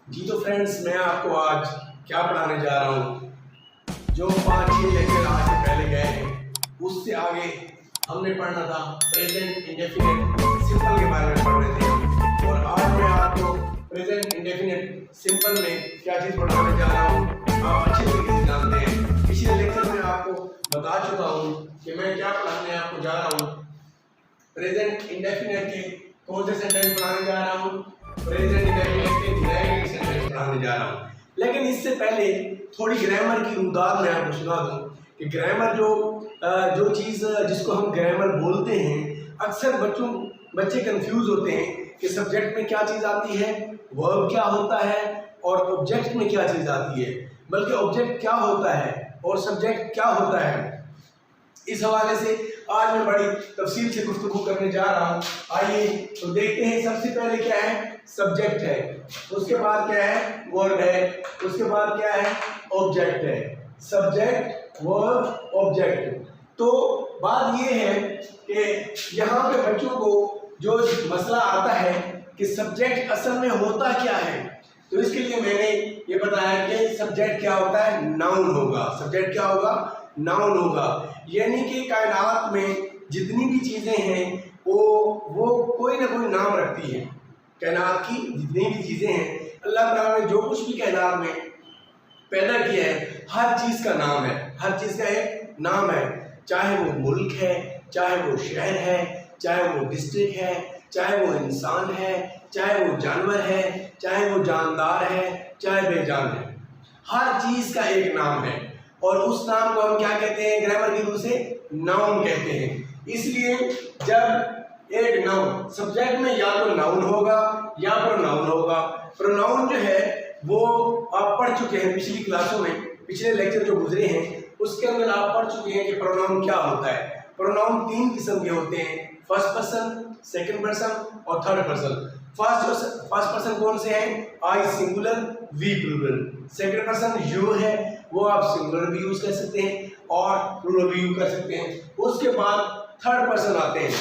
जी तो फ्रेंड्स, मैं आपको आज क्या पढ़ाने जा रहा हूँ। जो 5-6 लेक्चर आज से पहले गए हैं उससे आगे हमने पढ़ना था प्रेजेंट इंडेफिनिट सिंपल के बारे में पढ़ रहे थे हम। और आज मैं आपको प्रेजेंट इंडेफिनिट सिंपल में क्या चीज़ पढ़ाने जा रहा हूँ आप अच्छे तरीके से जानते हैं। पिछले लेक्चर में आपको बता चुका हूँ कि मैं क्या पढ़ाने आपको जा रहा हूँ। प्रेजेंट इंडेफिनिट के कौन से सेंटेंस पढ़ाने जा रहा हूँ, प्रेजेंट इंडेफिनिट के नेगेटिव सेंटेंस पढ़ाने जा रहा हूँ। लेकिन इससे पहले थोड़ी ग्रामर की रुदात मैं आपको सुना दूँ कि ग्रामर जो चीज़ जिसको हम ग्रामर बोलते हैं, अक्सर बच्चे कंफ्यूज होते हैं कि सब्जेक्ट में क्या चीज़ आती है, वर्ब क्या होता है और ऑब्जेक्ट में क्या चीज़ आती है, बल्कि ऑब्जेक्ट क्या होता है और सब्जेक्ट क्या होता है। इस हवाले से आज मैं बड़ी तफसील से गुफ्तगू करने जा रहा हूँ। आइए तो देखते हैं। सबसे पहले क्या है, सब्जेक्ट है, उसके बाद क्या है, वर्ब है, उसके बाद क्या है, ऑब्जेक्ट है। Subject, verb, object. तो बात ये है कि यहाँ पे बच्चों को जो मसला आता है कि सब्जेक्ट असल में होता क्या है, तो इसके लिए मैंने ये बताया कि सब्जेक्ट क्या होता है, नाउन होगा। सब्जेक्ट क्या होगा, नाउन होगा। यानी कि कायनात में जितनी भी चीज़ें हैं वो कोई ना कोई नाम रखती हैं। कायनात की जितनी भी चीज़ें हैं, अल्लाह ताला ने जो कुछ भी कायनात में पैदा किया है, हर चीज़ का नाम है। हर चीज़ का एक नाम है। चाहे वो मुल्क है, चाहे वो शहर है, चाहे वो डिस्ट्रिक्ट है, चाहे वो इंसान है, चाहे वो जानवर है, चाहे वो जानदार है, चाहे बेजान है, हर चीज़ का एक नाम है। और उस नाम को हम क्या कहते हैं, ग्रामर की रूप से नाउन कहते हैं। इसलिए जब एक नाउन सब्जेक्ट में या तो नाउन होगा या प्रोनाउन होगा। प्रोनाउन जो है वो आप पढ़ चुके हैं पिछली क्लासों में, पिछले लेक्चर जो गुजरे हैं उसके अंदर आप पढ़ चुके हैं कि प्रोनाउन क्या होता है। प्रोनाउन 3 किस्म के होते हैं, फर्स्ट पर्सन, सेकंड पर्सन और थर्ड पर्सन। फर्स्ट पर्सन कौन से हैं, I singular, we plural. Second person you है, वो आप सिंगुलर भी यूज कर सकते हैं और प्लूरल भी यूज कर सकते हैं। उसके बाद थर्ड पर्सन आते हैं।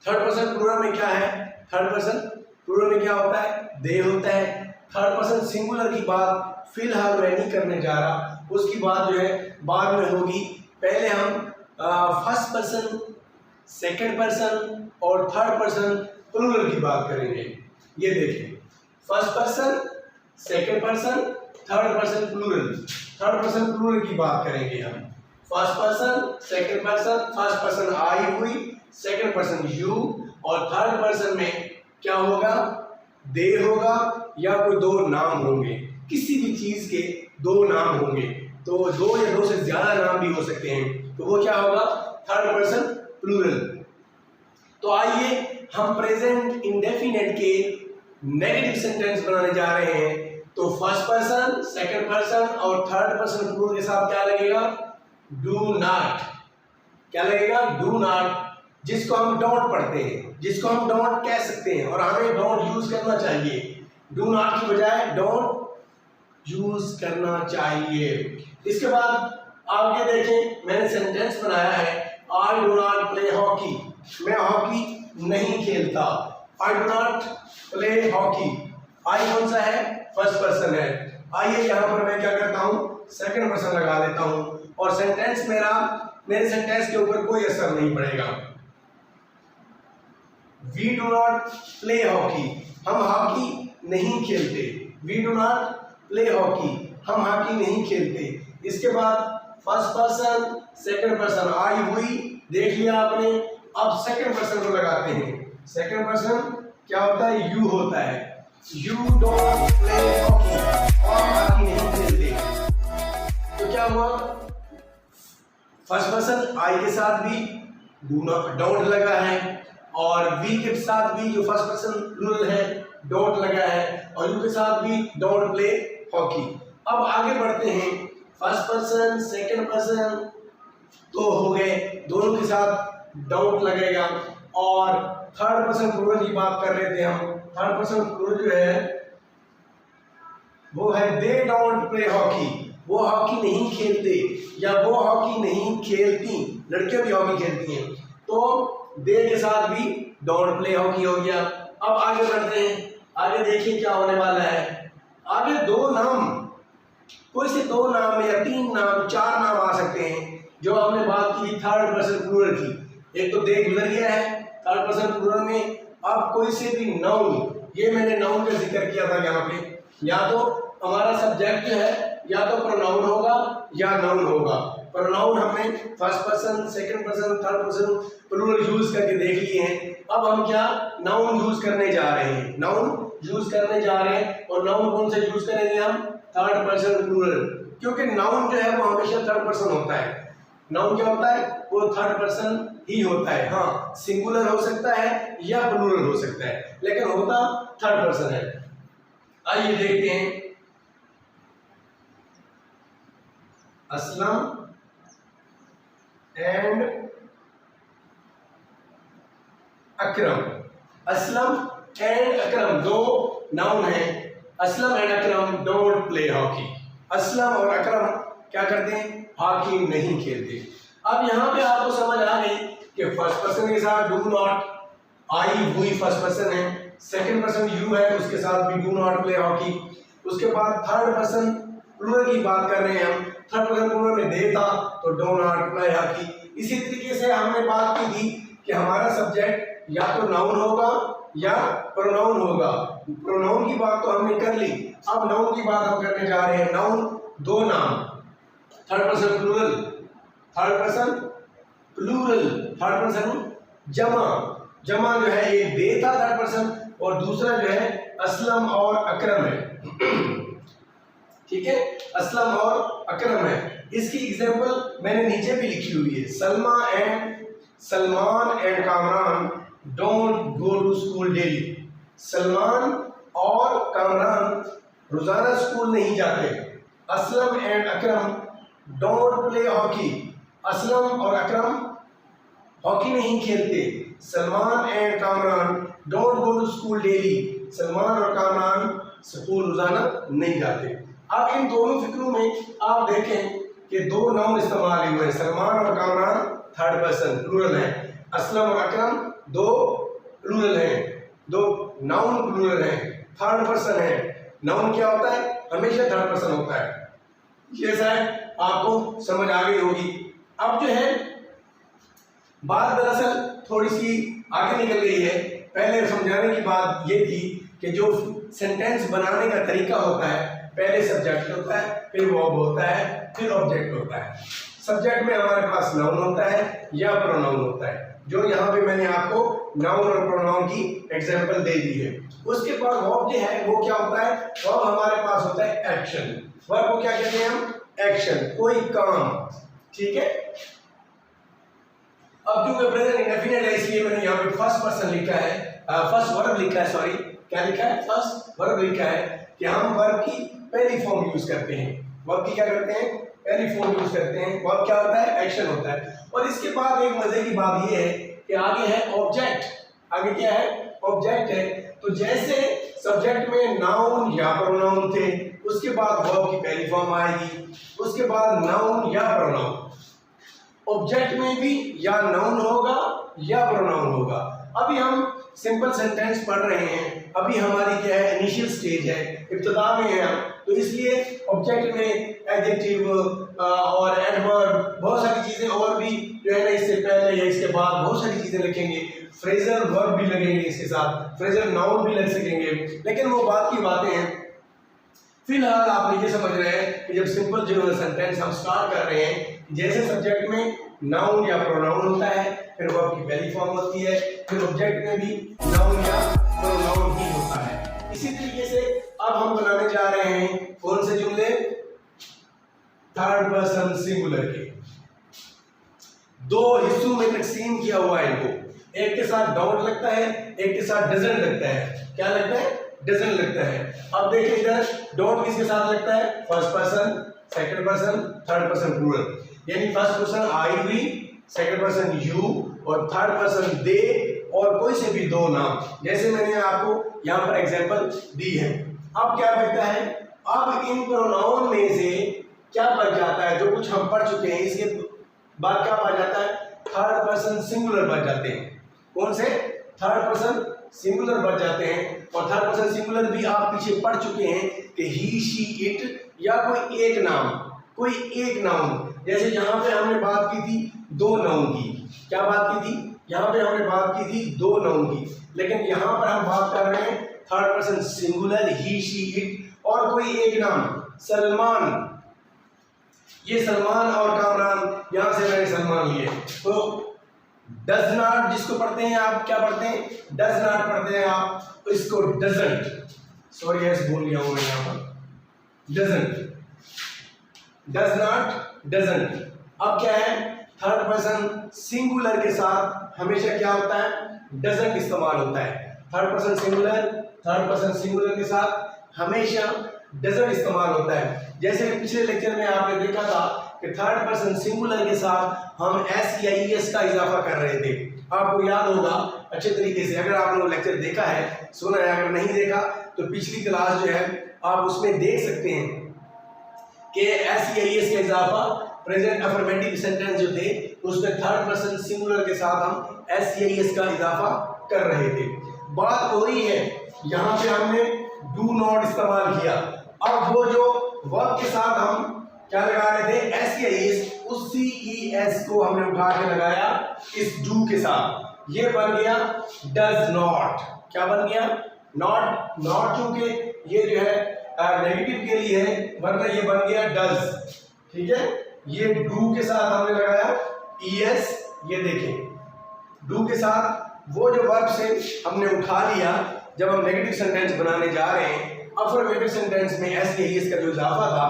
थर्ड पर्सन प्लूरल में क्या है, थर्ड पर्सन प्लूरल में क्या होता है, दे होता है। थर्ड पर्सन सिंगुलर की बात फिलहाल मैं नहीं करने जा रहा, उसकी बात जो है बाद में होगी। पहले हम फर्स्ट पर्सन, सेकंड पर्सन और थर्ड पर्सन प्लूरल की बात करेंगे। ये देखिए, first person, second person, third person plural. Third person plural की बात करेंगे हम। First person, second person, first person I हुई, सेकंड पर्सन यू, और थर्ड पर्सन में क्या होगा, दे होगा या कोई दो नाम होंगे। किसी भी चीज के दो नाम होंगे, तो दो या दो से ज्यादा नाम भी हो सकते हैं, तो वो क्या होगा, थर्ड पर्सन प्लूरल। तो आइए हम प्रेजेंट इंडेफिनिट के नेगेटिव सेंटेंस बनाने जा रहे हैं। तो फर्स्ट पर्सन, सेकंड पर्सन और थर्ड पर्सन प्लूरल के साथ क्या लगेगा, डू नॉट। क्या लगेगा, डू नॉट, जिसको हम डोंट पढ़ते हैं, जिसको हम डोंट कह सकते हैं और हमें डोंट यूज करना चाहिए। डू नॉट की बजाय डोंट यूज करना चाहिए। इसके बाद आगे देखें, मैंने सेंटेंस बनाया है, I do not play hockey. मैं हॉकी नहीं खेलता। I do not play hockey. I कौन सा है, फर्स्ट पर्सन है। आइए यहाँ पर मैं क्या करता हूँ, सेकंड पर्सन लगा देता हूँ और सेंटेंस मेरे सेंटेंस के ऊपर कोई असर नहीं पड़ेगा। We do not play hockey, हम हॉकी नहीं खेलते। We do not play hockey, हम हॉकी नहीं खेलते। इसके बाद first person, second person I हुई, देख लिया आपने। अब सेकंड पर्सन को लगाते हैं। सेकंड पर्सन क्या होता है, यू होता है। यू डोंट प्ले हॉकी, और हॉकी नहीं खेलते। तो क्या हुआ, फर्स्ट पर्सन आई के साथ भी डोंट लगा है और वी के साथ भी जो फर्स्ट पर्सन प्लूरल है डोंट लगा है, और यू के साथ भी डोंट प्ले हॉकी। अब आगे बढ़ते हैं, फर्स्ट पर्सन, सेकंड पर्सन तो हो गए, दोनों के साथ डोंट लगेगा। और थर्ड पर्सन प्लूरल की बात कर रहे थे हम। थर्ड पर्सन प्लूरल जो है वो है दे डोंट प्ले हॉकी, वो हॉकी नहीं खेलते या वो हॉकी नहीं खेलती। लड़कियां भी हॉकी खेलती हैं, तो दे के साथ भी डोंट प्ले हॉकी हो गया। अब आगे बढ़ते हैं, आगे देखिए क्या होने वाला है। आगे दो नाम, कोई से दो नाम या तीन नाम, चार नाम आ सकते हैं। जो हमने बात की थर्ड पर्सन प्लूरल की, एक तो दे गुजर गया है थर्ड पर्सन प्लूरल में। अब कोई से भी नाउन, ये मैंने नाउन का जिक्र किया था यहाँ पे, या तो हमारा सब्जेक्ट जो है या तो प्रोनाउन होगा या नाउन होगा। प्रोनाउन हमने first person, second person, third person plural use करके देख लिए हैं। अब हम क्या नाउन यूज करने जा रहे हैं, नाउन यूज करने जा रहे हैं। और नाउन कौन से यूज करेंगे हम? थर्ड पर्सन प्लूरल, क्योंकि नाउन जो है वो हमेशा थर्ड पर्सन होता है। नाउन क्या होता है? वो थर्ड पर्सन ही होता है। हाँ, सिंगुलर हो सकता है या प्लूरल हो सकता है, लेकिन होता थर्ड पर्सन है। आइए देखते हैं। असलम एंड अकरम, असलम एंड अकरम दो नाउन है। Aslam and Akram don't play hockey. Aslam और अकरम क्या करते हैं? हॉकी नहीं खेलते। अब यहाँ पे आपको समझ आ गई कि फर्स्ट पर्सन के साथ डू नॉट, आई हुई फर्स्ट पर्सन है, सेकंड पर्सन यू है, उसके साथ भी डू नॉट प्ले हॉकी। उसके बाद थर्ड पर्सन प्लूरल की बात कर रहे हैं हम, थर्ड पर्सन प्लूरल में दे था तो डू नॉट प्ले हॉकी। इसी तरीके से हमने बात की थी कि हमारा सब्जेक्ट या तो नाउन होगा या प्रोनाउन होगा। प्रोनाउन की बात तो हमने कर ली, अब नाउन की बात हम करने जा रहे हैं। नाउन दो नाम, third person plural, third person plural, third person जमा। जमा जो है ये दे था थर्ड पर्सन, और दूसरा जो है असलम और अकरम है। ठीक है, असलम और अकरम है। इसकी एग्जांपल मैंने नीचे भी लिखी हुई है। Salman and Kamran don't go to school daily. Salman और कामरान रोजाना स्कूल नहीं जाते। Aslam and Akram don't play hockey. Aslam और अकरम हॉकी नहीं खेलते। Salman and Kamran don't go to school daily. Salman और कामरान स्कूल रोजाना नहीं जाते। अब इन दोनों फिक्रों में आप देखें कि दो नाउन इस्तेमाल हुए हैं। सलमान और कामरान थर्ड पर्सन प्लूरल है, असलम और अकरम दो प्लूरल है, दो नाउन प्लूरल है, थर्ड पर्सन है। नाउन क्या होता है? हमेशा थर्ड पर्सन होता है। ये शायद आपको समझ आ गई होगी। अब जो है बात दरअसल थोड़ी सी आगे निकल गई है। पहले समझाने की बात ये थी कि जो सेंटेंस बनाने का तरीका होता है, पहले सब्जेक्ट होता है, फिर वर्ब होता है, फिर ऑब्जेक्ट होता है। सब्जेक्ट में हमारे पास नाउन होता है या प्रोनाउन होता है, जो यहाँ पे मैंने आपको नाउन और प्रोनाउन की एग्जांपल दे दी है। उसके बाद वर्ब जो है वो क्या होता है? वर्ब हमारे पास होता है एक्शन। वर्ब को क्या कहते हैं हम? एक्शन, कोई काम। ठीक है, अब क्योंकि प्रेजेंट इंडेफिनिट है इसलिए मैंने यहाँ पे फर्स्ट पर्सन लिखा है, फर्स्ट वर्ब लिखा है, सॉरी क्या लिखा है? फर्स्ट वर्ब लिखा है कि हम वर्ब की पहली फॉर्म यूज करते हैं। वर्ब की क्या करते हैं? पहली फॉर्म यूज करते हैं। वर्ब क्या होता है? एक्शन होता है। और इसके बाद एक मजे की बात ये है कि आगे है ऑब्जेक्ट। आगे क्या है? ऑब्जेक्ट है। तो जैसे सब्जेक्ट में नाउन या प्रोनाउन थे, उसके बाद वर्ब की पहली फॉर्म आएगी, उसके बाद नाउन या प्रोनाउन। ऑब्जेक्ट में भी या नाउन होगा या प्रोनाउन होगा। अभी हम सिंपल सेंटेंस पढ़ रहे हैं, अभी हमारी क्या है? इनिशियल स्टेज है, इब्तिदा में है हम, तो इसलिए ऑब्जेक्ट में एडजेक्टिव और एडवर्ब बहुत सारी चीजें और भी जो है ना इससे पहले या इसके बाद बहुत सारी चीजें लिखेंगे। फ्रेजल वर्ब भी लगेंगे इसके साथ, फ्रेजल नाउन भी लग सकेंगे, लेकिन वो बात की बातें हैं। फिलहाल आप ये समझ रहे हैं कि जब सिंपल जो सेंटेंस हम स्टार्ट कर रहे हैं, जैसे सब्जेक्ट में नाउन या प्रोनाउन होता है, फिर वर्ब की पहली फॉर्म होती है, फिर ऑब्जेक्ट में भी नाउन या प्रोनाउन ही होता है। इसी तरीके से अब हम बनाने जा रहे हैं कौन से जुमले? थर्ड पर्सन सिंगुलर के। दो हिस्सों में तकसीम किया हुआ है इनको, एक के साथ डोंट लगता है, एक के साथ डजंट लगता है। क्या लगता है? डजंट लगता है। अब देखिए इधर डोंट किसके साथ लगता है? First person, second person, third person plural. यानी फर्स्ट पर्सन आई हुई, सेकंड पर्सन यू और थर्ड पर्सन दे, और कोई से भी दो नाम, जैसे मैंने आपको यहाँ पर एग्जांपल दी है। अब क्या बचता है? अब इन प्रोनाउन में से क्या बच जाता है? जो कुछ हम पढ़ चुके हैं, इसके बाद क्या बच जाता है? थर्ड पर्सन सिंगुलर बच जाते हैं। कौन से? थर्ड पर्सन सिंगुलर बच जाते हैं। और थर्ड पर्सन सिंगुलर भी आप पीछे पढ़ चुके हैं कि ही, शी, इट या कोई एक नाउन। जैसे यहाँ पे हमने बात की थी दो नाउन की। क्या बात की थी? यहाँ पे हमने बात की थी दो नाउन की, लेकिन यहाँ पर हम बात कर रहे हैं third person singular, he, she, it और कोई एक नाम, सलमान। ये सलमान और कामरान, यहां से मैंने सलमान लिए। तो डज नॉट जिसको पढ़ते हैं आप, क्या पढ़ते हैं? डज नॉट पढ़ते हैं आप, तो इसको डजंट, सॉरी यस बोल गया हूं मैं यहां पर, डजंट, डज नॉट, डजंट। अब क्या है, थर्ड पर्सन सिंगुलर के साथ हमेशा क्या होता है? डजंट इस्तेमाल होता है। थर्ड पर्सन सिंगुलर के साथ हमेशा डजंट इस्तेमाल होता है। जैसे पिछले लेक्चर में आपने देखा था कि थर्ड पर्सन सिंगुलर के साथ हम एस या ई एस का इजाफा कर रहे थे। आपको याद होगा अच्छे तरीके से, अगर आप लोग लेक्चर देखा है, सुना है, अगर नहीं देखा तो पिछली क्लास जो है आप उसमें देख सकते हैं कि एस या ई एस का इजाफा प्रेजेंट अफर्मेटिव सेंटेंस जो थे उसमें थर्ड पर्सन सिंगुलर के साथ हम एस या ई एस का इजाफा कर रहे थे। बात हो रही है यहाँ पे हमने डू नॉट इस्तेमाल किया। अब वो जो वर्ब के साथ हम क्या लगा रहे थे, एस या एस, उसी ई एस को हमने उठा के लगाया इस डू के साथ। ये बन गया डज नॉट। क्या बन गया? नॉट। नॉट चूंकि ये जो है नेगेटिव के लिए है, वरना ये बन गया डज। ठीक है, ये डू के साथ हमने लगाया ई एस। ये देखें डू के साथ वो जो वर्ब से हमने उठा लिया, जब हम नेगेटिव सेंटेंस बनाने जा रहे हैं, अफर्मेटिव सेंटेंस में एस या एस का जो इजाफा था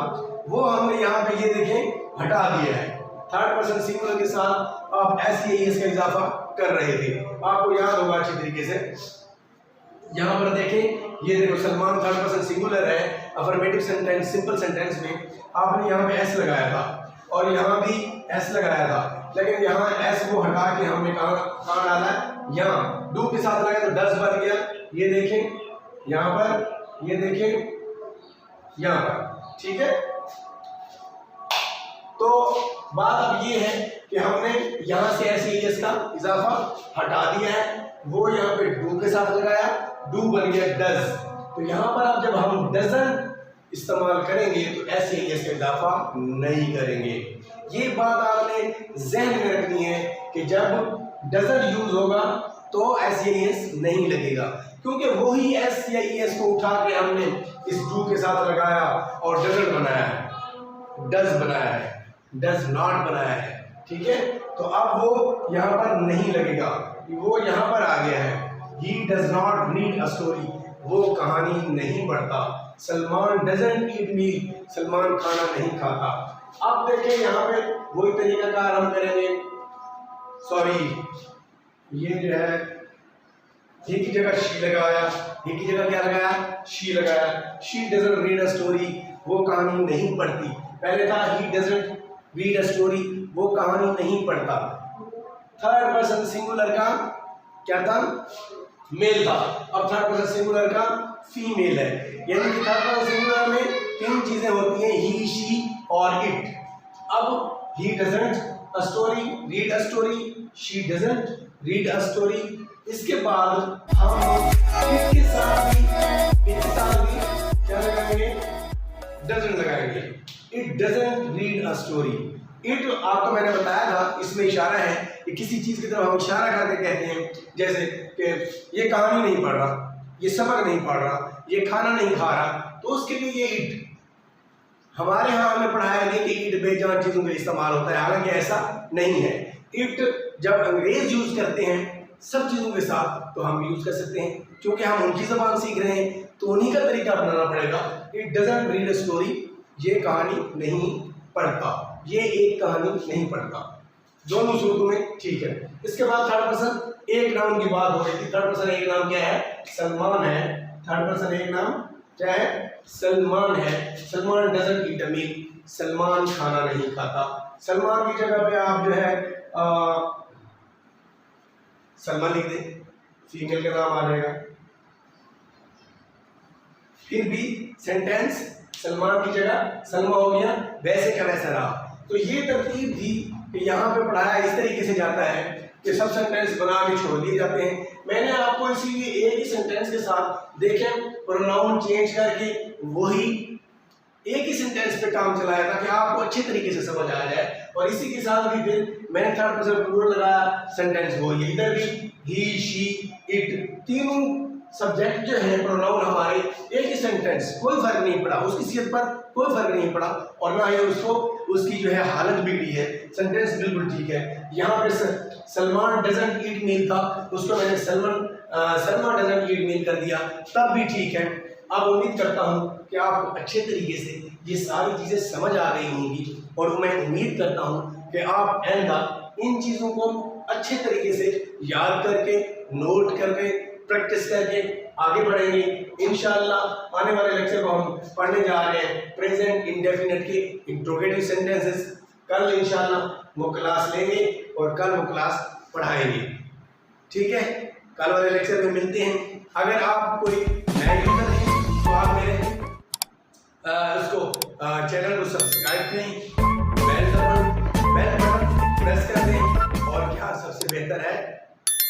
वो हमने यहाँ पे ये देखें हटा दिया है। थर्ड पर्सन सिंगुलर के साथ आप एस या एस का इजाफा कर रहे थे, आपको याद होगा अच्छी तरीके से। यहाँ पर देखें, ये देखो सलमान थर्ड पर्सन सिंगुलर है, अफर्मेटिव सेंटेंस सिंपल सेंटेंस में आपने यहाँ पे एस लगाया था और यहाँ भी एस लगाया था, लेकिन यहाँ एस को हटा के हमने कहाँ डाला है? यहाँ डू के साथ लगाया तो डज बन गया। ये देखें यहाँ पर, ये देखें यहाँ पर। ठीक है, तो बात अब ये है कि हमने यहाँ से एस या एस का इजाफा हटा दिया है, वो यहाँ पे डू के साथ लगाया, डू बन गया डज। तो यहाँ पर अब जब हम डजन इस्तेमाल करेंगे तो एस या एस का इजाफा नहीं करेंगे। ये बात आपने जहन में रखनी है कि जब डजन यूज होगा तो एस या एस नहीं लगेगा, क्योंकि वही एस या ई एस को उठा के हमने इस डू के साथ लगाया और डजंट बनाया है, डज बनाया है, डज नॉट बनाया है। ठीक है, तो अब वो यहाँ पर नहीं लगेगा, वो यहाँ पर आ गया है। He does not read a story, वो कहानी नहीं पढ़ता। सलमान डजंट ईट मील, सलमान खाना नहीं खाता। अब देखिए यहाँ पे वही तरीकाकार हम करेंगे। सॉरी, ये जो है ही की जगह शी लगाया, ही की जगह क्या लगाया? शी लगाया। She doesn't read a story, वो कहानी नहीं पढ़ती। पहले था he doesn't read a story, वो कहानी नहीं पढ़ता। थर्ड पर्सन सिंगुलर का क्या था? मेल था। अब थर्ड पर्सन सिंगुलर का फीमेल है, यानी कि थर्ड पर्सन सिंगुलर में तीन चीजें होती हैं, ही, शी और इट। अब he doesn't a story read a story, she doesn't read a story. इसके बाद हम इसके साथ भी क्या लगाएंगे? डजंट लगाएंगे। It doesn't read a story. It आपको मैंने बताया था, इसमें इशारा है कि किसी चीज की तरफ हम इशारा करके कहते हैं, जैसे कि ये कहानी नहीं पढ़ रहा, ये सबक नहीं पढ़ रहा, ये खाना नहीं खा रहा, तो उसके लिए ये इट। हमारे यहाँ हमें पढ़ाया गया कि इट बेजान चीजों के लिए इस्तेमाल होता है, हालांकि ऐसा नहीं है। इट जब अंग्रेज यूज करते हैं सब चीजों के साथ तो हम यूज कर सकते हैं, क्योंकि हम उनकी जबान सीख रहे हैं तो उन्हीं का तरीका अपनाना पड़ेगा। It doesn't read a story, ये कहानी नहीं पढ़ता, ये एक कहानी नहीं पढ़ता। दोनों सूरतों में ठीक है। इसके बाद थर्ड पर्सन एक नाउन की बात हो रही थी। थर्ड पर्सन एक नाम क्या है? सलमान है। थर्ड पर्सन एक नाम क्या है? सलमान है। सलमान डजंट ईट अ मील, सलमान खाना नहीं खाता। सलमान की जगह पे आप जो है सलमान लिख दें, फीमेल का नाम आ जाएगा। फिर भी सेंटेंस सलमान की जगह सलमा हो गया, वैसे का वैसा रहा। तो ये तरतीब थी कि यहाँ पे पढ़ाया इस तरीके से जाता है कि सब सेंटेंस बना के छोड़ दिए जाते हैं। मैंने आपको इसीलिए एक ही सेंटेंस के साथ देखें प्रोनाउन चेंज करके वही एक ही सेंटेंस पे काम चलाया था कि आपको अच्छे तरीके से समझ आ जाए। और इसी के साथ भी फिर मैंने थर्ड पर्सन प्लूरल लगाया, सेंटेंस वो ये इधर भी ही, शी, इट, तीनों सब्जेक्ट जो है प्रोनाउन हमारे एक ही सेंटेंस, कोई फर्क नहीं पड़ा, उसकी सीहत पर कोई फर्क नहीं पड़ा और ना ही उसको उसकी जो है हालत बिगड़ी है, सेंटेंस बिल्कुल ठीक है। यहाँ पे सलमान डजंट ईट मील था, उसको मैंने सलमान डजंट ईट मील कर दिया, तब भी ठीक है। अब उम्मीद करता हूँ कि आपको अच्छे तरीके से ये सारी चीज़ें समझ आ गई होंगी और मैं उम्मीद करता हूँ कि आप आइंदा इन चीज़ों को अच्छे तरीके से याद करके, नोट करके, प्रैक्टिस करके आगे बढ़ेंगे। इंशाअल्लाह आने वाले लेक्चर को हम पढ़ने जा रहे हैं प्रेजेंट इंडेफिनिट के इंट्रोगेटिव सेंटेंसेस। कल इंशाअल्लाह वो क्लास लेंगे और कल वो क्लास पढ़ाएंगे, ठीक है। कल वाले लेक्चर में मिलते हैं। अगर आप कोई नए यूजर हैं तो आप मेरे चैनल को सब्सक्राइब करें, बेल बटन प्रेस कर दें और क्या सबसे बेहतर है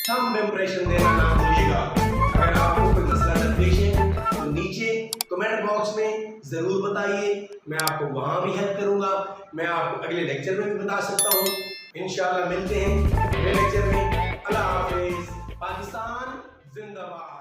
थंब इम्प्रेशन देना ना भूलिएगा। अगर आपको कोई मसला दरपेश है तो नीचे कमेंट बॉक्स में ज़रूर बताइए, मैं आपको वहाँ भी हेल्प करूँगा। मैं आपको अगले लेक्चर में भी बता सकता हूँ। इंशाअल्लाह मिलते हैं अगले लेक्चर में। अल्लाह हाफिज़। पाकिस्तान जिंदाबाद।